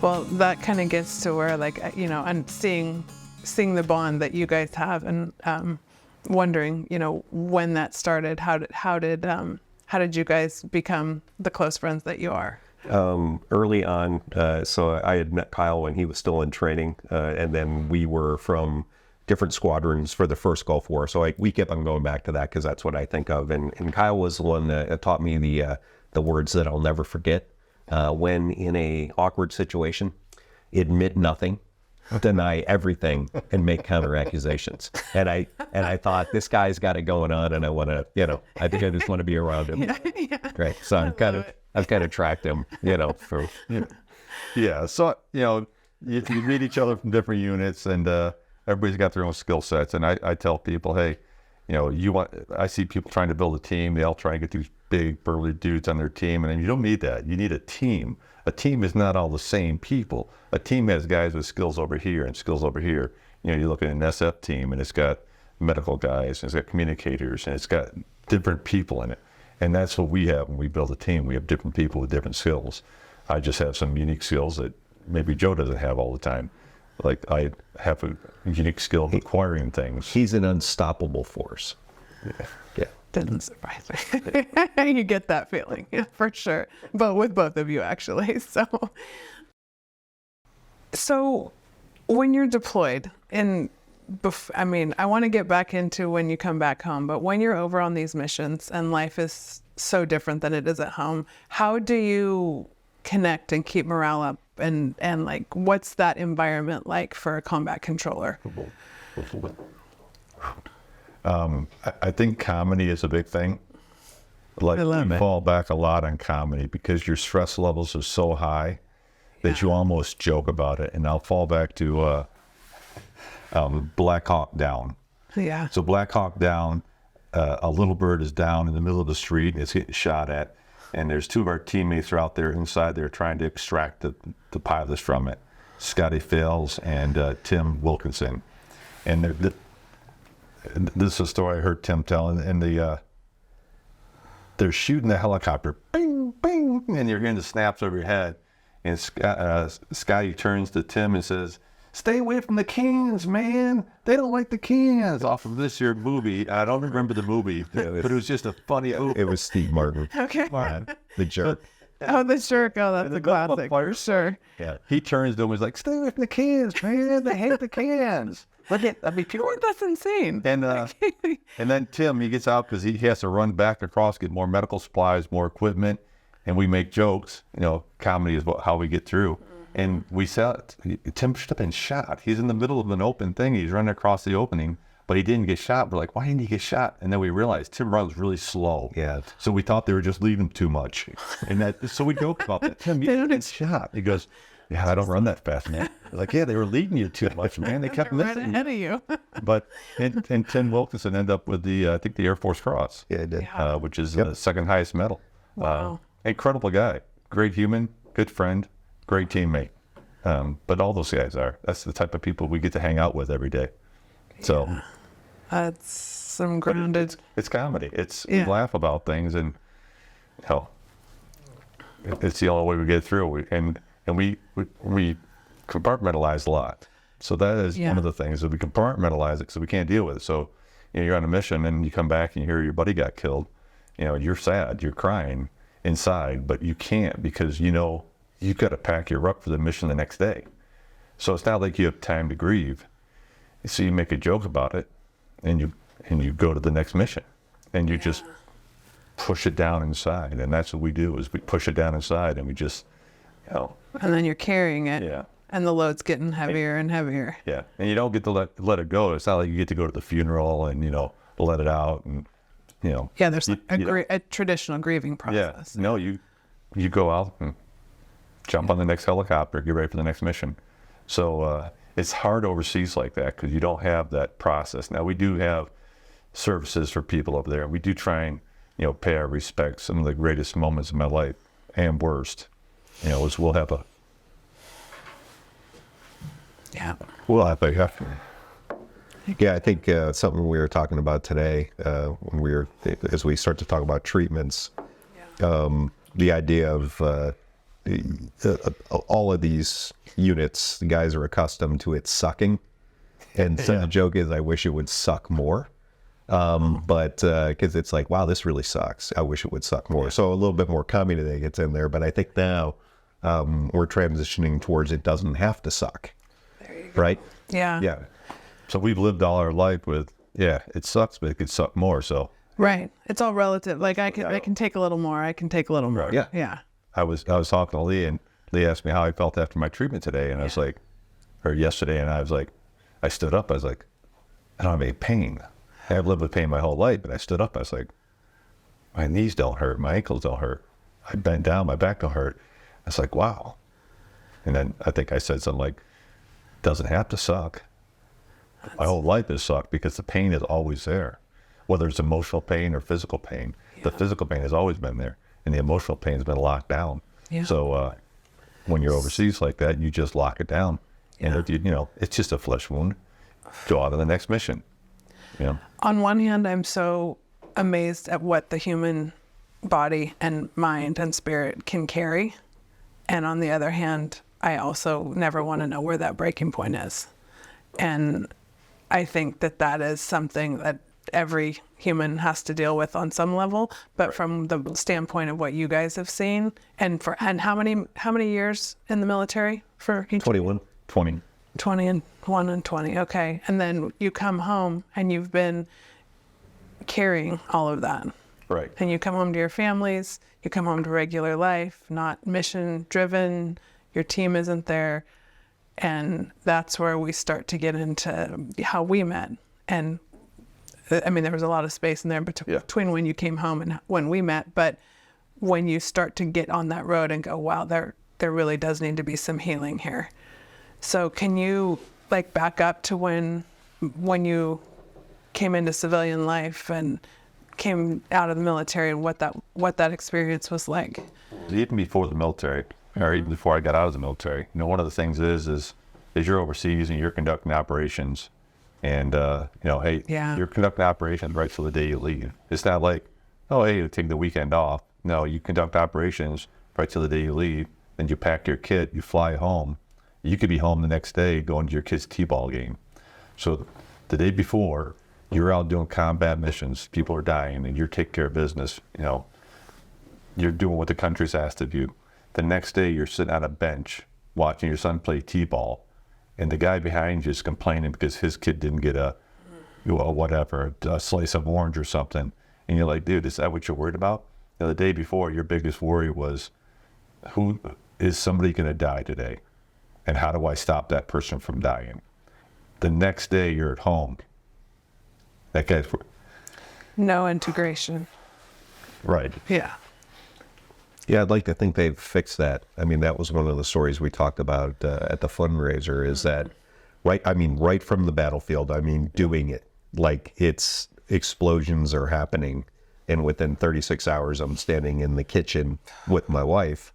Well, that kind of gets to where, like, and seeing the bond that you guys have, and wondering, when that started. How did you guys become the close friends that you are? Early on, so I had met Kyle when he was still in training, and then we were from different squadrons for the first Gulf War. So we kept on going back to that because that's what I think of. And Kyle was the one that taught me the words that I'll never forget. When in a awkward situation, admit nothing, deny everything, and make counter accusations. And I thought, this guy's got it going on, and I want to, I think I just want to be around him. Yeah. Right. So I've kind of tracked him, for. Yeah. So, you meet each other from different units, and everybody's got their own skill sets. And I tell people, hey, I see people trying to build a team. They all try and get these big burly dudes on their team, and you don't need that. You need a team. A team is not all the same people. A team has guys with skills over here and skills over here. You look at an SF team, and it's got medical guys, and it's got communicators, and it's got different people in it. And that's what we have when we build a team. We have different people with different skills. I just have some unique skills that maybe Joe doesn't have all the time. Like, I have a unique skill of acquiring things. He's an unstoppable force. Yeah. Didn't surprise me. You get that feeling, for sure. But with both of you, actually. So when you're deployed, I want to get back into when you come back home, but when you're over on these missions and life is so different than it is at home, how do you connect and keep morale up? And like, what's that environment like for a combat controller? I think comedy is a big thing. Like, you fall back a lot on comedy because your stress levels are so high that you almost joke about it. And I'll fall back to Black Hawk Down. Yeah. So Black Hawk Down, a little bird is down in the middle of the street and it's getting shot at. And there's two of our teammates are out there inside there trying to extract the pilots from it. Scotty Fales and Tim Wilkinson. And this is a story I heard Tim tell, and they're shooting the helicopter, bing, bing, and you're hearing the snaps over your head. And Scotty turns to Tim and says, "Stay away from the cans, man. They don't like the cans." Off of this year movie. I don't remember the movie, but it was just a funny movie. It was Steve Martin. Okay. The jerk. Oh, the jerk. Oh, that's a classic, for sure. Yeah. He turns to him and is like, "Stay away from the cans, man. They hate the cans." That's insane. And then Tim, he gets out because he has to run back across, get more medical supplies, more equipment, and we make jokes. Comedy is how we get through. And we saw Tim should have been shot. He's in the middle of an open thing. He's running across the opening, but he didn't get shot. We're like, why didn't he get shot? And then we realized Tim runs really slow. Yeah. So we thought they were just leaving him too much. And so we joked about that. Tim, you didn't get shot. He goes, "Yeah, I don't run that fast, man." I was like, "Yeah, they were leading you too much, man. They kept right missing ahead of you." But and Tim Wilkinson ended up with I think the Air Force Cross. Yeah, he did. Which is the second highest medal. Wow. Incredible guy, great human, good friend, great teammate. But all those guys that's the type of people we get to hang out with every day. So that's some grounded. It's comedy. We laugh about things, and it's the only way we get through. And we compartmentalize a lot. So that is one of the things that we compartmentalize it because we can't deal with it. So you're on a mission and you come back and you hear your buddy got killed. You're sad, you're crying inside, but you can't because you've got to pack your up for the mission the next day. So it's not like you have time to grieve. So you make a joke about it and you go to the next mission and you just push it down inside. And that's what we do is we push it down inside and we just, And then you're carrying it. Yeah. And the load's getting heavier and heavier. Yeah. And you don't get to let it go. It's not like you get to go to the funeral and, let it out and, Yeah, there's a traditional grieving process. Yeah. No, you go out and jump on the next helicopter, get ready for the next mission. So it's hard overseas like that because you don't have that process. Now, we do have services for people over there. We do try and, pay our respects. Some of the greatest moments of my life and worst, is we'll have a... Yeah. We'll have a... Yeah, I think something we were talking about today, as we start to talk about treatments, the idea of all of these units, the guys are accustomed to it sucking. And so the joke is, I wish it would suck more. But because it's like, wow, this really sucks. I wish it would suck more. So a little bit more comedy gets in there. But I think now we're transitioning towards it doesn't have to suck. There you go. Right? Yeah. Yeah. So we've lived all our life with, it sucks, but it could suck more. So Right. It's all relative. Like I can take a little more. I can take a little more. Yeah. Yeah. I was talking to Lee, and Lee asked me how I felt after my treatment today, and I was like, or yesterday, and I was like, I stood up. I was like, I don't have any pain. I've lived with pain my whole life, but I stood up. I was like, my knees don't hurt, my ankles don't hurt. I bent down, my back don't hurt. I was like, wow. And then I think I said something like, doesn't have to suck. My whole life has sucked because the pain is always there, whether it's emotional pain or physical pain. The physical pain has always been there, and the emotional pain has been locked down. Yeah. So when you're overseas like that, you just lock it down, and it's just a flesh wound. Go on to the next mission. Yeah. On one hand, I'm so amazed at what the human body and mind and spirit can carry. And on the other hand, I also never want to know where that breaking point is. And I think that is something that every human has to deal with on some level. But from the standpoint of what you guys have seen, and how many years in the military for each? 21. 20. 20 and 1 and 20. Okay. And then you come home and you've been carrying all of that. Right. And you come home to your families, you come home to regular life, not mission driven, your team isn't there. And that's where we start to get into how we met. And I mean, there was a lot of space in there between when you came home and when we met. But when you start to get on that road and go, wow, there really does need to be some healing here. So can you back up to when you came into civilian life and came out of the military and what that experience was like? Even before the military, or even before I got out of the military, one of the things is you're overseas and you're conducting operations, and hey, you're conducting operations right till the day you leave. It's not like, oh, hey, you take the weekend off. No, you conduct operations right till the day you leave. Then you pack your kit, you fly home. You could be home the next day going to your kid's t-ball game. So the day before, you're out doing combat missions. People are dying, and you're taking care of business. You're doing what the country's asked of you. The next day, you're sitting on a bench watching your son play t-ball, and the guy behind you is complaining because his kid didn't get a slice of orange or something. And you're like, dude, is that what you're worried about? The day before, your biggest worry was, who is somebody going to die today? And how do I stop that person from dying? The next day you're at home. That guy's... No integration. Right. Yeah. Yeah, I'd like to think they've fixed that. I mean, that was one of the stories we talked about at the fundraiser, is that right from the battlefield, doing it. Like, it's explosions are happening, and within 36 hours I'm standing in the kitchen with my wife,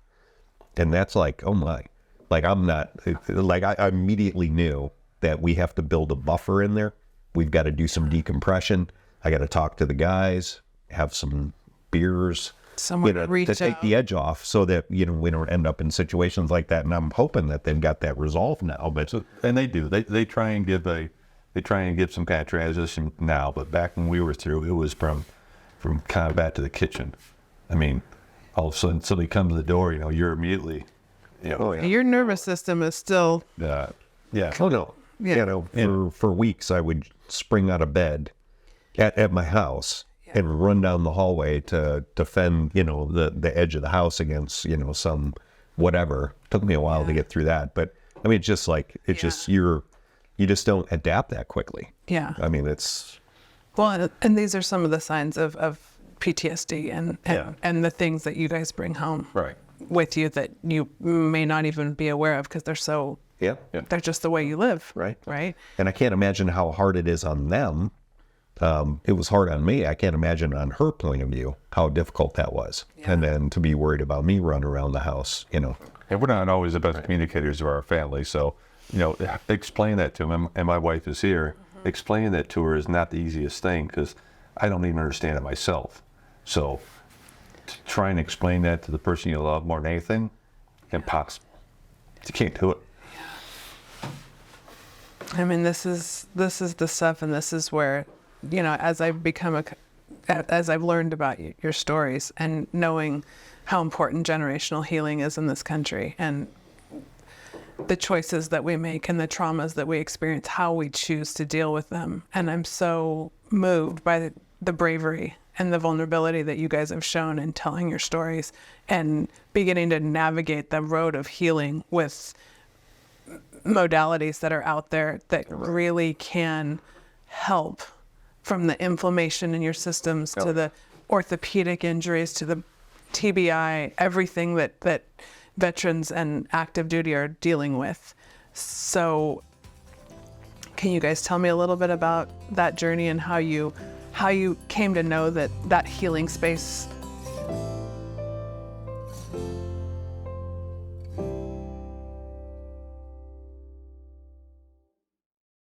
and that's like, oh my. Like, I immediately knew that we have to build a buffer in there. We've got to do some decompression. I got to talk to the guys, have some beers, to take the edge off, so that, we don't end up in situations like that. And I'm hoping that they've got that resolved now. But and they do. They try and give some kind of transition now. But back when we were through, it was from combat to the kitchen. I mean, all of a sudden somebody comes to the door. You're immediately. Your nervous system is still... Yeah. Oh, no. Yeah. For weeks, I would spring out of bed at my house and run down the hallway to defend, the edge of the house against, some whatever. Took me a while to get through that. But, it's just like, you just don't adapt that quickly. Yeah. It's... Well, and these are some of the signs of PTSD and the things that you guys bring home. Right. With you that you may not even be aware of because they're so they're just the way you live. Right. And I can't imagine how hard it is on them. It was hard on me. I can't imagine on her point of view how difficult that was. And then to be worried about me running around the house, And we're not always the best communicators of our family, so explain that to them. And my wife is here. Explaining that to her is not the easiest thing, because I don't even understand it myself. So to try and explain that to the person you love more than anything impossible. You can't do it. I mean, this is the stuff, and this is where, you know, as I've learned about your stories and knowing how important generational healing is in this country, and the choices that we make and the traumas that we experience, how we choose to deal with them. And I'm so moved by the bravery and the vulnerability that you guys have shown in telling your stories and beginning to navigate the road of healing with modalities that are out there that really can help, from the inflammation in your systems to the orthopedic injuries to the TBI, everything that veterans and active duty are dealing with. So can you guys tell me a little bit about that journey and how you came to know that healing space